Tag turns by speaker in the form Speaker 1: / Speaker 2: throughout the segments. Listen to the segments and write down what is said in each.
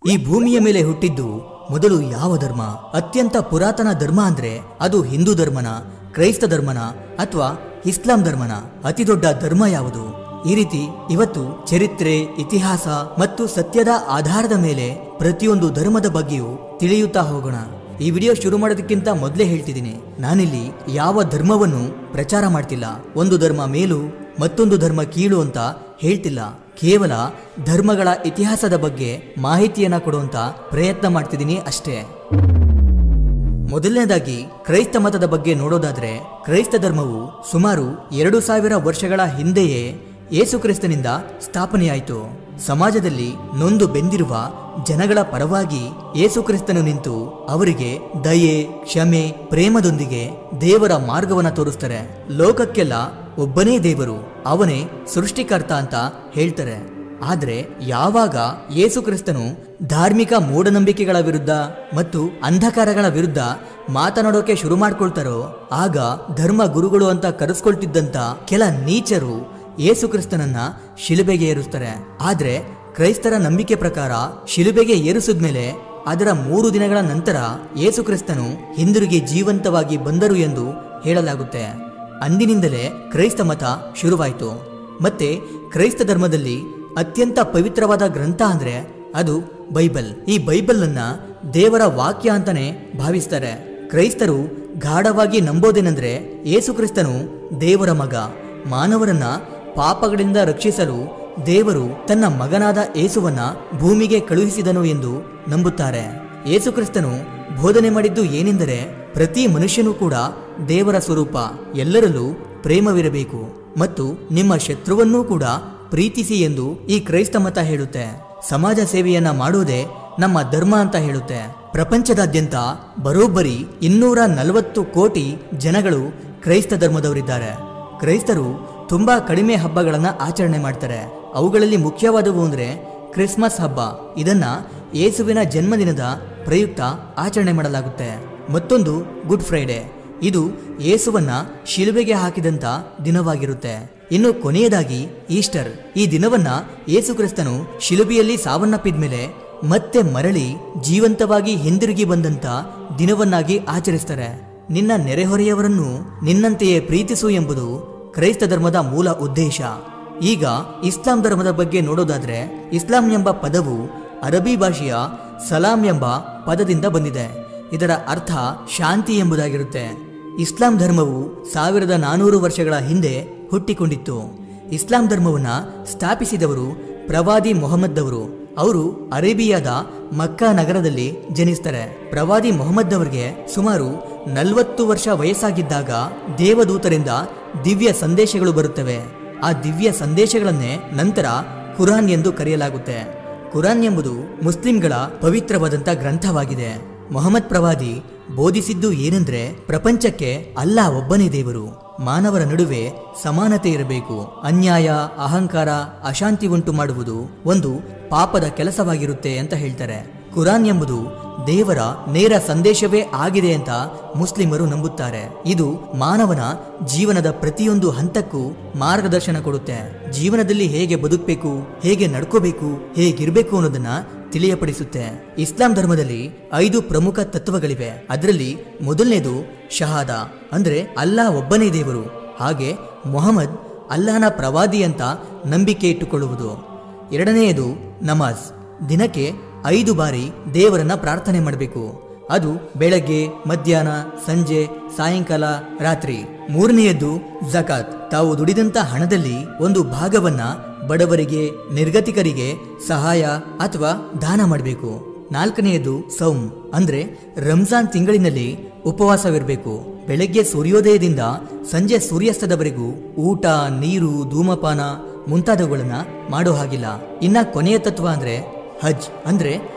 Speaker 1: ಈ ಭೂಮಿಯ ಮೇಲೆ ಹುಟ್ಟಿದ್ದು ಮೊದಲು ಯಾವ ಧರ್ಮ? ಅತ್ಯಂತ ಪುರಾತನ ಧರ್ಮ ಅಂದ್ರೆ ಅದು ಹಿಂದೂ ಧರ್ಮನ, ಕ್ರೈಸ್ತ ಧರ್ಮನ ಅಥವಾ ಇಸ್ಲಾಂ ಧರ್ಮನ? ಅತಿ ದೊಡ್ಡ ಧರ್ಮ ಯಾವುದು? ಈ ರೀತಿ ಇವತ್ತು ಚರಿತ್ರೆ, ಇತಿಹಾಸ ಮತ್ತು ಸತ್ಯದ ಆಧಾರದ ಮೇಲೆ ಪ್ರತಿಯೊಂದು ಧರ್ಮದ ಬಗ್ಗೆಯೂ ತಿಳಿಯುತ್ತಾ ಹೋಗೋಣ. ಈ ವಿಡಿಯೋ ಶುರು ಮಾಡೋದಕ್ಕಿಂತ ಮೊದಲೇ ಹೇಳ್ತಿದ್ದೀನಿ, ನಾನಿಲ್ಲಿ ಯಾವ ಧರ್ಮವನ್ನು ಪ್ರಚಾರ ಮಾಡ್ತಿಲ್ಲ. ಒಂದು ಧರ್ಮ ಮೇಲು ಮತ್ತೊಂದು ಧರ್ಮ ಕೀಳು ಅಂತ ಹೇಳ್ತಿಲ್ಲ. ಕೇವಲ ಧರ್ಮಗಳ ಇತಿಹಾಸದ ಬಗ್ಗೆ ಮಾಹಿತಿಯನ್ನ ಕೊಡುವಂತ ಪ್ರಯತ್ನ ಮಾಡ್ತಿದ್ದೀನಿ ಅಷ್ಟೇ. ಮೊದಲನೇದಾಗಿ ಕ್ರೈಸ್ತ ಮತದ ಬಗ್ಗೆ ನೋಡೋದಾದ್ರೆ, ಕ್ರೈಸ್ತ ಧರ್ಮವು ಸುಮಾರು 2000 ವರ್ಷಗಳ ಹಿಂದೆಯೇ ಯೇಸು ಕ್ರಿಸ್ತನಿಂದ ಸ್ಥಾಪನೆಯಾಯಿತು. ಸಮಾಜದಲ್ಲಿ ನೊಂದು ಬೆಂದಿರುವ ಜನಗಳ ಪರವಾಗಿ ಯೇಸು ಕ್ರಿಸ್ತನು ನಿಂತು ಅವರಿಗೆ ದಯೆ, ಕ್ಷಮೆ, ಪ್ರೇಮದೊಂದಿಗೆ ದೇವರ ಮಾರ್ಗವನ್ನ ತೋರಿಸ್ತಾರೆ. ಲೋಕಕ್ಕೆಲ್ಲ ಒಬ್ಬನೇ ದೇವರು, ಅವನೇ ಸೃಷ್ಟಿಕರ್ತ ಅಂತ ಹೇಳ್ತಾರೆ. ಆದ್ರೆ ಯಾವಾಗ ಯೇಸು ಕ್ರಿಸ್ತನು ಧಾರ್ಮಿಕ ಮೂಢನಂಬಿಕೆಗಳ ವಿರುದ್ಧ ಮತ್ತು ಅಂಧಕಾರಗಳ ವಿರುದ್ಧ ಮಾತನಾಡೋಕೆ ಶುರು ಮಾಡ್ಕೊಳ್ತಾರೋ, ಆಗ ಧರ್ಮ ಗುರುಗಳು ಅಂತ ಕರೆಸ್ಕೊಳ್ತಿದ್ದಂತ ಕೆಲ ನೀಚರು ಯೇಸು ಕ್ರಿಸ್ತನನ್ನ ಶಿಲುಬೆಗೆ ಏರಿಸ್ತಾರೆ. ಆದ್ರೆ ಕ್ರೈಸ್ತರ ನಂಬಿಕೆ ಪ್ರಕಾರ ಶಿಲುಬೆಗೆ ಏರಿಸಿದ್ಮೇಲೆ ಅದರ 3 ದಿನಗಳ ನಂತರ ಯೇಸು ಕ್ರಿಸ್ತನು ಹಿಂದಿರುಗಿ ಜೀವಂತವಾಗಿ ಬಂದರು ಎಂದು ಹೇಳಲಾಗುತ್ತೆ. ಅಂದಿನಿಂದಲೇ ಕ್ರೈಸ್ತ ಮತ ಶುರುವಾಯಿತು. ಮತ್ತೆ ಕ್ರೈಸ್ತ ಧರ್ಮದಲ್ಲಿ ಅತ್ಯಂತ ಪವಿತ್ರವಾದ ಗ್ರಂಥ ಅಂದ್ರೆ ಅದು ಬೈಬಲ್. ಈ ಬೈಬಲ್ ಅನ್ನ ದೇವರ ವಾಕ್ಯ ಅಂತಾನೆ ಭಾವಿಸ್ತಾರೆ. ಕ್ರೈಸ್ತರು ಗಾಢವಾಗಿ ನಂಬೋದೇನೆಂದ್ರೆ, ಯೇಸು ಕ್ರಿಸ್ತನು ದೇವರ ಮಗ. ಮಾನವರನ್ನ ಪಾಪಗಳಿಂದ ರಕ್ಷಿಸಲು ದೇವರು ತನ್ನ ಮಗನಾದ ಯೇಸುವನ್ನ ಭೂಮಿಗೆ ಕಳುಹಿಸಿದನು ಎಂದು ನಂಬುತ್ತಾರೆ. ಯೇಸು ಕ್ರಿಸ್ತನು ಬೋಧನೆ ಮಾಡಿದ್ದು ಏನೆಂದರೆ, ಪ್ರತಿ ಮನುಷ್ಯನೂ ಕೂಡ ದೇವರ ಸ್ವರೂಪ, ಎಲ್ಲರಲ್ಲೂ ಪ್ರೇಮವಿರಬೇಕು ಮತ್ತು ನಿಮ್ಮ ಶತ್ರುವನ್ನೂ ಕೂಡ ಪ್ರೀತಿಸಿ ಎಂದು ಈ ಕ್ರೈಸ್ತ ಮತ ಹೇಳುತ್ತೆ. ಸಮಾಜ ಸೇವೆಯನ್ನ ಮಾಡುವುದೇ ನಮ್ಮ ಧರ್ಮ ಅಂತ ಹೇಳುತ್ತೆ. ಪ್ರಪಂಚದಾದ್ಯಂತ ಬರೋಬ್ಬರಿ 240 ಕೋಟಿ ಜನಗಳು ಕ್ರೈಸ್ತ ಧರ್ಮದವರಿದ್ದಾರೆ. ಕ್ರೈಸ್ತರು ತುಂಬಾ ಕಡಿಮೆ ಹಬ್ಬಗಳನ್ನ ಆಚರಣೆ ಮಾಡ್ತಾರೆ. ಅವುಗಳಲ್ಲಿ ಮುಖ್ಯವಾದವು ಅಂದ್ರೆ ಕ್ರಿಸ್ಮಸ್ ಹಬ್ಬ. ಇದನ್ನ ಯೇಸುವಿನ ಜನ್ಮದಿನದ ಪ್ರಯುಕ್ತ ಆಚರಣೆ ಮಾಡಲಾಗುತ್ತೆ. ಮತ್ತೊಂದು ಗುಡ್ ಫ್ರೈಡೆ, ಇದು ಯೇಸುವನ್ನ ಶಿಲುಬೆಗೆ ಹಾಕಿದಂತ ದಿನವಾಗಿರುತ್ತೆ. ಇನ್ನು ಕೊನೆಯದಾಗಿ ಈಸ್ಟರ್. ಈ ದಿನವನ್ನ ಯೇಸು ಕ್ರಿಸ್ತನು ಶಿಲುಬೆಯಲ್ಲಿ ಸಾವನ್ನಪ್ಪಿದ್ಮೇಲೆ ಮತ್ತೆ ಮರಳಿ ಜೀವಂತವಾಗಿ ಹಿಂದಿರುಗಿ ಬಂದಂತ ದಿನವನ್ನಾಗಿ ಆಚರಿಸ್ತಾರೆ. ನಿನ್ನ ನೆರೆಹೊರೆಯವರನ್ನು ನಿನ್ನಂತೆಯೇ ಪ್ರೀತಿಸು ಎಂಬುದು ಕ್ರೈಸ್ತ ಧರ್ಮದ ಮೂಲ ಉದ್ದೇಶ. ಈಗ ಇಸ್ಲಾಂ ಧರ್ಮದ ಬಗ್ಗೆ ನೋಡೋದಾದ್ರೆ, ಇಸ್ಲಾಂ ಎಂಬ ಪದವು ಅರಬಿ ಭಾಷೆಯ ಸಲಾಂ ಎಂಬ ಪದದಿಂದ ಬಂದಿದೆ. ಇದರ ಅರ್ಥ ಶಾಂತಿ ಎಂಬುದಾಗಿರುತ್ತೆ. ಇಸ್ಲಾಂ ಧರ್ಮವು 1400 ವರ್ಷಗಳ ಹಿಂದೆ ಹುಟ್ಟಿಕೊಂಡಿತ್ತು. ಇಸ್ಲಾಂ ಧರ್ಮವನ್ನ ಸ್ಥಾಪಿಸಿದವರು ಪ್ರವಾದಿ ಮೊಹಮ್ಮದ್ ಅವರು. ಅವರು ಅರೇಬಿಯಾದ ಮಕ್ಕಾ ನಗರದಲ್ಲಿ ಜನಿಸ್ತಾರೆ. ಪ್ರವಾದಿ ಮೊಹಮ್ಮದ್ ಅವರಿಗೆ ಸುಮಾರು 40 ವರ್ಷ ವಯಸ್ಸಾಗಿದ್ದಾಗ ದೇವದೂತರಿಂದ ದಿವ್ಯ ಸಂದೇಶಗಳು ಬರುತ್ತವೆ. ಆ ದಿವ್ಯ ಸಂದೇಶಗಳನ್ನೇ ನಂತರ ಕುರಾನ್ ಎಂದು ಕರೆಯಲಾಗುತ್ತೆ. ಕುರಾನ್ ಎಂಬುದು ಮುಸ್ಲಿಂಗಳ ಪವಿತ್ರವಾದಂಥ ಗ್ರಂಥವಾಗಿದೆ. ಮೊಹಮ್ಮದ್ ಪ್ರವಾದಿ ಬೋಧಿಸಿದ್ದು ಏನೆಂದ್ರೆ, ಪ್ರಪಂಚಕ್ಕೆ ಅಲ್ಲಾ ಒಬ್ಬನೇ ದೇವರು, ಮಾನವರ ನಡುವೆ ಸಮಾನತೆ ಇರಬೇಕು, ಅನ್ಯಾಯ, ಅಹಂಕಾರ, ಅಶಾಂತಿ ಉಂಟು ಮಾಡುವುದು ಒಂದು ಪಾಪದ ಕೆಲಸವಾಗಿರುತ್ತೆ ಅಂತ ಹೇಳ್ತಾರೆ. ಕುರಾನ್ ಎಂಬುದು ದೇವರ ನೇರ ಸಂದೇಶವೇ ಆಗಿದೆ ಅಂತ ಮುಸ್ಲಿಮರು ನಂಬುತ್ತಾರೆ. ಇದು ಮಾನವನ ಜೀವನದ ಪ್ರತಿಯೊಂದು ಹಂತಕ್ಕೂ ಮಾರ್ಗದರ್ಶನ ಕೊಡುತ್ತೆ. ಜೀವನದಲ್ಲಿ ಹೇಗೆ ಬದುಕಬೇಕು, ಹೇಗೆ ನಡ್ಕೋಬೇಕು, ಹೇಗಿರ್ಬೇಕು ಅನ್ನೋದನ್ನ ತಿಳಿಯಪಡಿಸುತ್ತೆ. ಇಸ್ಲಾಂ ಧರ್ಮದಲ್ಲಿ 5 ಪ್ರಮುಖ ತತ್ವಗಳಿವೆ. ಅದರಲ್ಲಿ ಮೊದಲನೇದು ಶಹಾದ, ಅಂದ್ರೆ ಅಲ್ಲಾ ಒಬ್ಬನೇ ದೇವರು, ಹಾಗೆ ಮೊಹಮ್ಮದ್ ಅಲ್ಲಾಹನ ಪ್ರವಾದಿ ಅಂತ ನಂಬಿಕೆ ಇಟ್ಟುಕೊಳ್ಳುವುದು. ಎರಡನೆಯದು ನಮಾಜ್, ದಿನಕ್ಕೆ 5 ಬಾರಿ ದೇವರನ್ನ ಪ್ರಾರ್ಥನೆ ಮಾಡಬೇಕು. ಅದು ಬೆಳಗ್ಗೆ, ಮಧ್ಯಾಹ್ನ, ಸಂಜೆ, ಸಾಯಂಕಾಲ, ರಾತ್ರಿ. ಮೂರನೆಯದ್ದು ಜಕಾತ್, ತಾವು ದುಡಿದಂತ ಹಣದಲ್ಲಿ ಒಂದು ಭಾಗವನ್ನ ಬಡವರಿಗೆ, ನಿರ್ಗತಿಕರಿಗೆ ಸಹಾಯ ಅಥವಾ ದಾನ ಮಾಡಬೇಕು. ನಾಲ್ಕನೆಯದು ಸೌಮ್, ಅಂದ್ರೆ ರಂಜಾನ್ ತಿಂಗಳಿನಲ್ಲಿ ಉಪವಾಸವಿರಬೇಕು. ಬೆಳಗ್ಗೆ ಸೂರ್ಯೋದಯದಿಂದ ಸಂಜೆ ಸೂರ್ಯಾಸ್ತದವರೆಗೂ ಊಟ, ನೀರು, ಧೂಮಪಾನ ಮುಂತಾದವುಗಳನ್ನ ಮಾಡೋ ಹಾಗಿಲ್ಲ. ಇನ್ನ ಕೊನೆಯ ತತ್ವ ಅಂದ್ರೆ ಹಜ್, ಅಂದ್ರೆ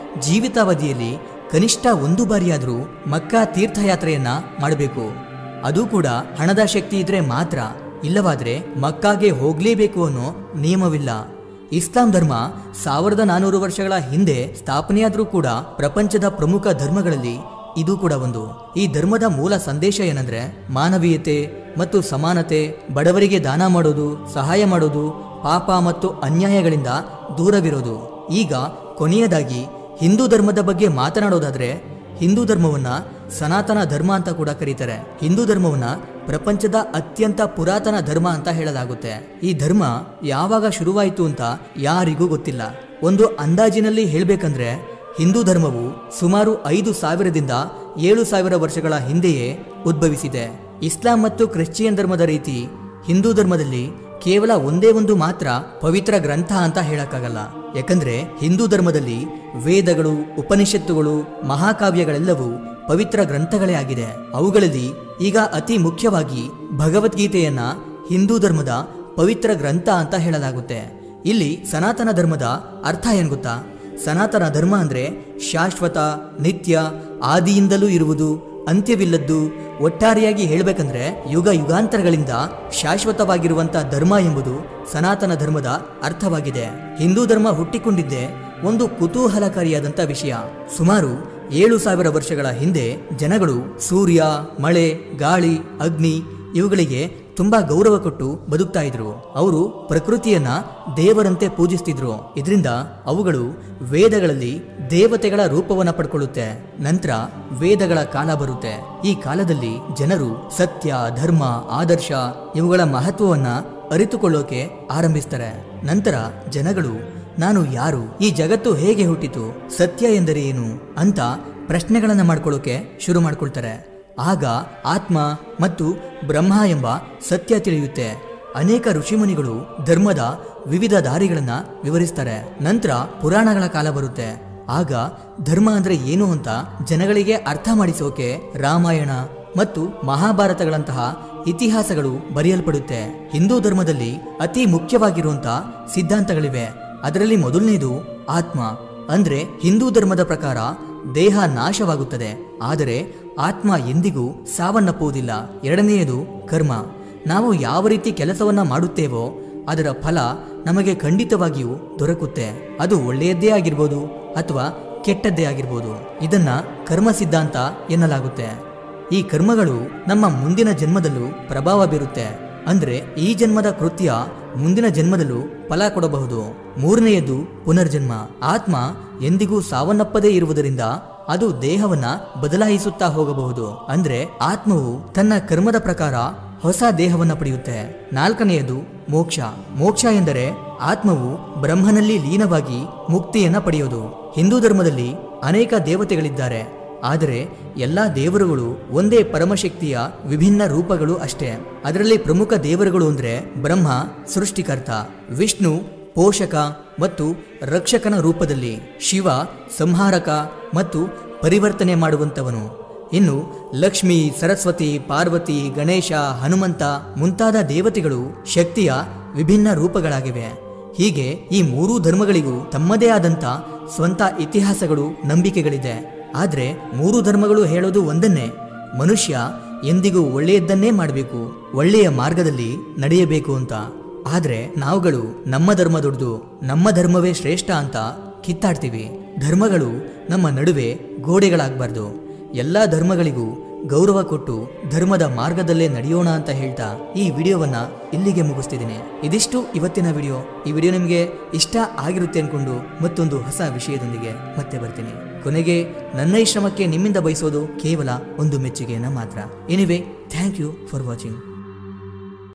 Speaker 1: ಜೀವಿತಾವಧಿಯಲ್ಲಿ ಕನಿಷ್ಠ 1 ಬಾರಿಯಾದರೂ ಮಕ್ಕಾ ತೀರ್ಥಯಾತ್ರೆಯನ್ನ ಮಾಡಬೇಕು. ಅದು ಕೂಡ ಹಣದ ಶಕ್ತಿ ಇದ್ರೆ ಮಾತ್ರ, ಇಲ್ಲವಾದ್ರೆ ಮಕ್ಕಾಗೆ ಹೋಗ್ಲೇಬೇಕು ಅನ್ನೋ ನಿಯಮವಿಲ್ಲ. ಇಸ್ಲಾಂ ಧರ್ಮ 1400 ವರ್ಷಗಳ ಹಿಂದೆ ಸ್ಥಾಪನೆಯಾದ್ರೂ ಕೂಡ ಪ್ರಪಂಚದ ಪ್ರಮುಖ ಧರ್ಮಗಳಲ್ಲಿ ಇದು ಕೂಡ ಒಂದು. ಈ ಧರ್ಮದ ಮೂಲ ಸಂದೇಶ ಏನಂದ್ರೆ ಮಾನವೀಯತೆ ಮತ್ತು ಸಮಾನತೆ, ಬಡವರಿಗೆ ದಾನ ಮಾಡೋದು, ಸಹಾಯ ಮಾಡೋದು, ಪಾಪ ಮತ್ತು ಅನ್ಯಾಯಗಳಿಂದ ದೂರವಿರೋದು. ಈಗ ಕೊನೆಯದಾಗಿ ಹಿಂದೂ ಧರ್ಮದ ಬಗ್ಗೆ ಮಾತನಾಡೋದಾದ್ರೆ ಹಿಂದೂ ಧರ್ಮವನ್ನ ಸನಾತನ ಧರ್ಮ ಅಂತ ಕೂಡ ಕರೀತಾರೆ. ಹಿಂದೂ ಧರ್ಮವನ್ನ ಪ್ರಪಂಚದ ಅತ್ಯಂತ ಪುರಾತನ ಧರ್ಮ ಅಂತ ಹೇಳಲಾಗುತ್ತೆ. ಈ ಧರ್ಮ ಯಾವಾಗ ಶುರುವಾಯಿತು ಅಂತ ಯಾರಿಗೂ ಗೊತ್ತಿಲ್ಲ. ಒಂದು ಅಂದಾಜಿನಲ್ಲಿ ಹೇಳ್ಬೇಕಂದ್ರೆ ಹಿಂದೂ ಧರ್ಮವು ಸುಮಾರು 5,000ದಿಂದ 7,000 ವರ್ಷಗಳ ಹಿಂದೆಯೇ ಉದ್ಭವಿಸಿದೆ. ಇಸ್ಲಾಂ ಮತ್ತು ಕ್ರಿಶ್ಚಿಯನ್ ಧರ್ಮದ ರೀತಿ ಹಿಂದೂ ಧರ್ಮದಲ್ಲಿ ಕೇವಲ ಒಂದೇ ಒಂದು ಮಾತ್ರ ಪವಿತ್ರ ಗ್ರಂಥ ಅಂತ ಹೇಳಕ್ಕಾಗಲ್ಲ. ಯಾಕಂದ್ರೆ ಹಿಂದೂ ಧರ್ಮದಲ್ಲಿ ವೇದಗಳು, ಉಪನಿಷತ್ತುಗಳು, ಮಹಾಕಾವ್ಯಗಳೆಲ್ಲವೂ ಪವಿತ್ರ ಗ್ರಂಥಗಳೇ ಆಗಿದೆ. ಅವುಗಳಲ್ಲಿ ಈಗ ಅತಿ ಮುಖ್ಯವಾಗಿ ಭಗವದ್ಗೀತೆಯನ್ನ ಹಿಂದೂ ಧರ್ಮದ ಪವಿತ್ರ ಗ್ರಂಥ ಅಂತ ಹೇಳಲಾಗುತ್ತೆ. ಇಲ್ಲಿ ಸನಾತನ ಧರ್ಮದ ಅರ್ಥ ಏನ್ ಗೊತ್ತಾ? ಸನಾತನ ಧರ್ಮ ಅಂದ್ರೆ ಶಾಶ್ವತ, ನಿತ್ಯ, ಆದಿಯಿಂದಲೂ ಇರುವುದು, ಅಂತ್ಯವಿಲ್ಲದ್ದು. ಒಟ್ಟಾರೆಯಾಗಿ ಹೇಳಬೇಕಂದ್ರೆ ಯುಗ ಯುಗಾಂತರಗಳಿಂದ ಶಾಶ್ವತವಾಗಿರುವಂತಹ ಧರ್ಮ ಎಂಬುದು ಸನಾತನ ಧರ್ಮದ ಅರ್ಥವಾಗಿದೆ. ಹಿಂದೂ ಧರ್ಮ ಹುಟ್ಟಿಕೊಂಡಿದ್ದೇ ಒಂದು ಕುತೂಹಲಕಾರಿಯಾದಂಥ ವಿಷಯ. ಸುಮಾರು 7,000 ವರ್ಷಗಳ ಹಿಂದೆ ಜನಗಳು ಸೂರ್ಯ, ಮಳೆ, ಗಾಳಿ, ಅಗ್ನಿ ಇವುಗಳಿಗೆ ತುಂಬಾ ಗೌರವ ಕೊಟ್ಟು ಬದುಕ್ತಾ ಇದ್ರು. ಅವರು ಪ್ರಕೃತಿಯನ್ನ ದೇವರಂತೆ ಪೂಜಿಸ್ತಿದ್ರು. ಇದರಿಂದ ಅವುಗಳು ವೇದಗಳಲ್ಲಿ ದೇವತೆಗಳ ರೂಪವನ್ನ ಪಡ್ಕೊಳ್ಳುತ್ತೆ. ನಂತರ ವೇದಗಳ ಕಾಲ ಬರುತ್ತೆ. ಈ ಕಾಲದಲ್ಲಿ ಜನರು ಸತ್ಯ, ಧರ್ಮ, ಆದರ್ಶ ಇವುಗಳ ಮಹತ್ವವನ್ನ ಅರಿತುಕೊಳ್ಳೋಕೆ ಆರಂಭಿಸ್ತಾರೆ. ನಂತರ ಜನಗಳು ನಾನು ಯಾರು, ಈ ಜಗತ್ತು ಹೇಗೆ ಹುಟ್ಟಿತು, ಸತ್ಯ ಎಂದರೆ ಏನು ಅಂತ ಪ್ರಶ್ನೆಗಳನ್ನ ಮಾಡ್ಕೊಳ್ಳೋಕೆ ಶುರು ಮಾಡ್ಕೊಳ್ತಾರೆ. ಆಗ ಆತ್ಮ ಮತ್ತು ಬ್ರಹ್ಮ ಎಂಬ ಸತ್ಯ ತಿಳಿಯುತ್ತೆ. ಅನೇಕ ಋಷಿಮುನಿಗಳು ಧರ್ಮದ ವಿವಿಧ ದಾರಿಗಳನ್ನ ವಿವರಿಸ್ತಾರೆ. ನಂತರ ಪುರಾಣಗಳ ಕಾಲ ಬರುತ್ತೆ. ಆಗ ಧರ್ಮ ಅಂದ್ರೆ ಏನು ಅಂತ ಜನಗಳಿಗೆ ಅರ್ಥ ಮಾಡಿಸೋಕೆ ರಾಮಾಯಣ ಮತ್ತು ಮಹಾಭಾರತಗಳಂತಹ ಇತಿಹಾಸಗಳು ಬರೆಯಲ್ಪಡುತ್ತೆ. ಹಿಂದೂ ಧರ್ಮದಲ್ಲಿ ಅತಿ ಮುಖ್ಯವಾಗಿರುವಂತಹ ಸಿದ್ಧಾಂತಗಳಿವೆ. ಅದರಲ್ಲಿ ಮೊದಲನೇದು ಆತ್ಮ. ಅಂದ್ರೆ ಹಿಂದೂ ಧರ್ಮದ ಪ್ರಕಾರ ದೇಹ ನಾಶವಾಗುತ್ತದೆ, ಆದರೆ ಆತ್ಮ ಎಂದಿಗೂ ಸಾವನ್ನಪ್ಪುವುದಿಲ್ಲ. ಎರಡನೆಯದು ಕರ್ಮ. ನಾವು ಯಾವ ರೀತಿ ಕೆಲಸವನ್ನ ಮಾಡುತ್ತೇವೋ ಅದರ ಫಲ ನಮಗೆ ಖಂಡಿತವಾಗಿಯೂ ದೊರಕುತ್ತೆ. ಅದು ಒಳ್ಳೆಯದ್ದೇ ಆಗಿರ್ಬೋದು ಅಥವಾ ಕೆಟ್ಟದ್ದೇ ಆಗಿರ್ಬೋದು. ಇದನ್ನ ಕರ್ಮ ಸಿದ್ಧಾಂತ ಎನ್ನಲಾಗುತ್ತೆ. ಈ ಕರ್ಮಗಳು ನಮ್ಮ ಮುಂದಿನ ಜನ್ಮದಲ್ಲೂ ಪ್ರಭಾವ ಬೀರುತ್ತೆ. ಅಂದ್ರೆ ಈ ಜನ್ಮದ ಕೃತ್ಯ ಮುಂದಿನ ಜನ್ಮದಲ್ಲೂ ಫಲ ಕೊಡಬಹುದು. ಮೂರನೆಯದು ಪುನರ್ಜನ್ಮ. ಆತ್ಮ ಎಂದಿಗೂ ಸಾವನ್ನಪ್ಪದೇ ಇರುವುದರಿಂದ ಅದು ದೇಹವನ್ನ ಬದಲಾಯಿಸುತ್ತಾ ಹೋಗಬಹುದು. ಅಂದ್ರೆ ಆತ್ಮವು ತನ್ನ ಕರ್ಮದ ಪ್ರಕಾರ ಹೊಸ ದೇಹವನ್ನ ಪಡೆಯುತ್ತೆ. ನಾಲ್ಕನೆಯದು ಮೋಕ್ಷ. ಮೋಕ್ಷ ಎಂದರೆ ಆತ್ಮವು ಬ್ರಹ್ಮನಲ್ಲಿ ಲೀನವಾಗಿ ಮುಕ್ತಿಯನ್ನ ಪಡೆಯೋದು. ಹಿಂದೂ ಧರ್ಮದಲ್ಲಿ ಅನೇಕ ದೇವತೆಗಳಿದ್ದಾರೆ, ಆದರೆ ಎಲ್ಲಾ ದೇವರುಗಳು ಒಂದೇ ಪರಮಶಕ್ತಿಯ ವಿಭಿನ್ನ ರೂಪಗಳು ಅಷ್ಟೇ. ಅದರಲ್ಲಿ ಪ್ರಮುಖ ದೇವರುಗಳು ಅಂದ್ರೆ ಬ್ರಹ್ಮ ಸೃಷ್ಟಿಕರ್ತ, ವಿಷ್ಣು ಪೋಷಕ ಮತ್ತು ರಕ್ಷಕನ ರೂಪದಲ್ಲಿ, ಶಿವ ಸಂಹಾರಕ ಮತ್ತು ಪರಿವರ್ತನೆ ಮಾಡುವಂತವನು, ಇನ್ನು ಲಕ್ಷ್ಮಿ, ಸರಸ್ವತಿ, ಪಾರ್ವತಿ, ಗಣೇಶ, ಹನುಮಂತ ಮುಂತಾದ ದೇವತೆಗಳು ಶಕ್ತಿಯ ವಿಭಿನ್ನ ರೂಪಗಳಾಗಿವೆ. ಹೀಗೆ ಈ ಮೂರೂ ಧರ್ಮಗಳಿಗೂ ತಮ್ಮದೇ ಆದಂತ ಸ್ವಂತ ಇತಿಹಾಸಗಳು, ನಂಬಿಕೆಗಳಿದೆ. ಆದ್ರೆ ಮೂರು ಧರ್ಮಗಳು ಹೇಳೋದು ಒಂದನ್ನೇ, ಮನುಷ್ಯ ಎಂದಿಗೂ ಒಳ್ಳೆಯದನ್ನೇ ಮಾಡಬೇಕು, ಒಳ್ಳೆಯ ಮಾರ್ಗದಲ್ಲಿ ನಡೆಯಬೇಕು ಅಂತ. ಆದ್ರೆ ನಾವುಗಳು ನಮ್ಮ ಧರ್ಮ ದೊಡ್ಡದು, ನಮ್ಮ ಧರ್ಮವೇ ಶ್ರೇಷ್ಠ ಅಂತ ಕಿತ್ತಾಡ್ತೀವಿ. ಧರ್ಮಗಳು ನಮ್ಮ ನಡುವೆ ಗೋಡೆಗಳಾಗಬಾರ್ದು. ಎಲ್ಲಾ ಧರ್ಮಗಳಿಗೂ ಗೌರವ ಕೊಟ್ಟು ಧರ್ಮದ ಮಾರ್ಗದಲ್ಲೇ ನಡೆಯೋಣ ಅಂತ ಹೇಳ್ತಾ ಈ ವಿಡಿಯೋವನ್ನ ಇಲ್ಲಿಗೆ ಮುಗಿಸ್ತಿದ್ದೀನಿ. ಇದಿಷ್ಟು ಇವತ್ತಿನ ವಿಡಿಯೋ. ಈ ವಿಡಿಯೋ ನಿಮಗೆ ಇಷ್ಟ ಆಗಿರುತ್ತೆ ಅನ್ಕೊಂಡು ಮತ್ತೊಂದು ಹೊಸ ವಿಷಯದೊಂದಿಗೆ ಮತ್ತೆ ಬರ್ತೀನಿ. ಕೊನೆಗೆ ನನ್ನ ಈ ಶ್ರಮಕ್ಕೆ ನಿಮ್ಮಿಂದ ಬಯಸೋದು ಕೇವಲ ಒಂದು ಮೆಚ್ಚುಗೆಯನ್ನ ಮಾತ್ರ. Anyway, thank you for watching.